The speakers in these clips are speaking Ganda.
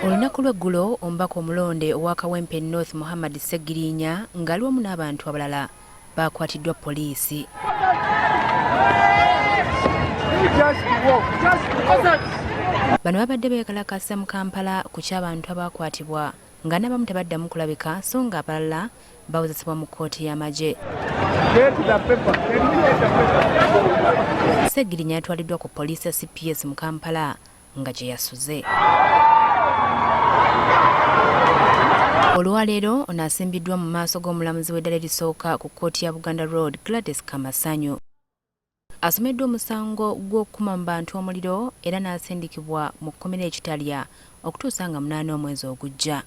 Olunaku lw'eggulo omubaka omulonde owa Kawempe North Ssegirinya ng'ali wamu n'abantu abalala bakwatiddwa poliisi. Bano babadde beekalakasa mu Kampala ku ky'abantu abakwatibwa nga n'abamu tebaddamu kulabika so nga abalala bawozesebwa mu kkooti y'amagye. Ssegirinya yatwaliddwa ku poliisi ya CPS mu Kampala nga gye yasuze. Olwaleero ono asimbiddwa mu maaso g'omulamuzi w'eddala erisooka ku kkooti ya Buganda Road Kamasanyu. Asomeddwa omusango gw'okukuma mu bantu omuliro era n'asindikibwa mu kkomera Kitalya okutuusa nga 8 omwezi ogujja.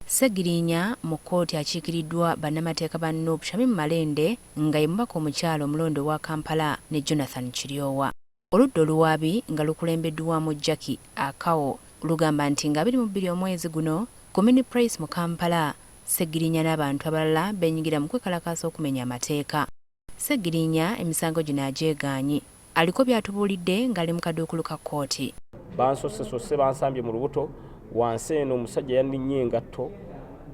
Ssegirinya mu kkooti akiikiriddwa bannamateeka ba Nuupu Shamimu Malende nga ye mubaka omukyala omulonde wa Kampala ne Jonathan Kiryowa. Oludda oluwaabi nga lukulembeddwamu Jackie Akawo lugamba nti nga 22 omwezi guno Community Price mu Kampala, Ssegirinya n'abantu abalala benyigira mu kwekalakaasa okumenya amateeka. Ssegirinya emisango gino agyegaanye. Aliko byatubuulidde ng'ali mu kaduukulu ka kkooti. Bansose bansambye mu lubuto wansi eno omusajja yandinnye engatto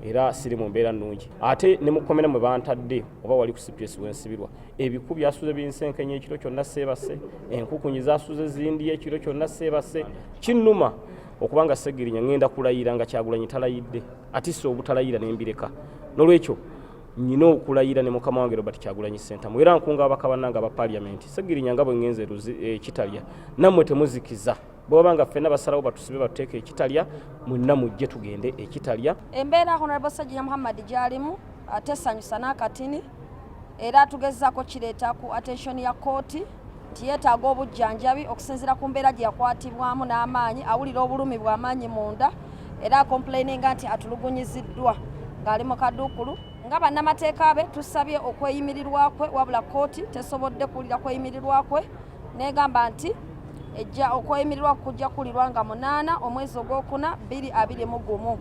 era siri mu mbeera nnungi. Ate ne mu kkomera mwe bantadde oba wali ku CPS wensibirwa ebiku byasuze binsenkenye ekiro kyonna seebase, enkukunyi zaasuze zindi ekiro kyonna seebase. Kinnuma okubanga Ssegirinya ngenda kulayira nga Kyagulanyi talayidde atisse obutalayira n'embireka. Nolwekyo nnina okulayira ne mukama wange Robert Kyagulanyi Ssentamu era nkunga ababaka bannange aba Parliament. Ssegirinya nga bwe ngenze Kitalya nammwe temuzikiza bw'obanga ffenna basalawo batusibe batuteeka Kitalya mwenna mujje tugende Kitalya. Embeera Honorable Ssegirinya Muhammad gy'alimu atesanyusa n'akatini era tugezzaako kireeta ku attention ya kkooti nti yeetaaga obujjanjabi okusinziira ku mbeera gye yakwatibwamu n'amaanyi, awulira obulumi bw'amaanyi munda era akomplaininga nti atulugunyiziddwa ng'ali mu kaduukulu. Nga bannamateeka be tusabye okweyimirirwa kwe wabula kkooti tesobodde kuwulira kweyimirirwa kwe n'egamba nti ejja okweyimirirwa kujja kulirwa nga 8 omwezi ogwokuna 2021.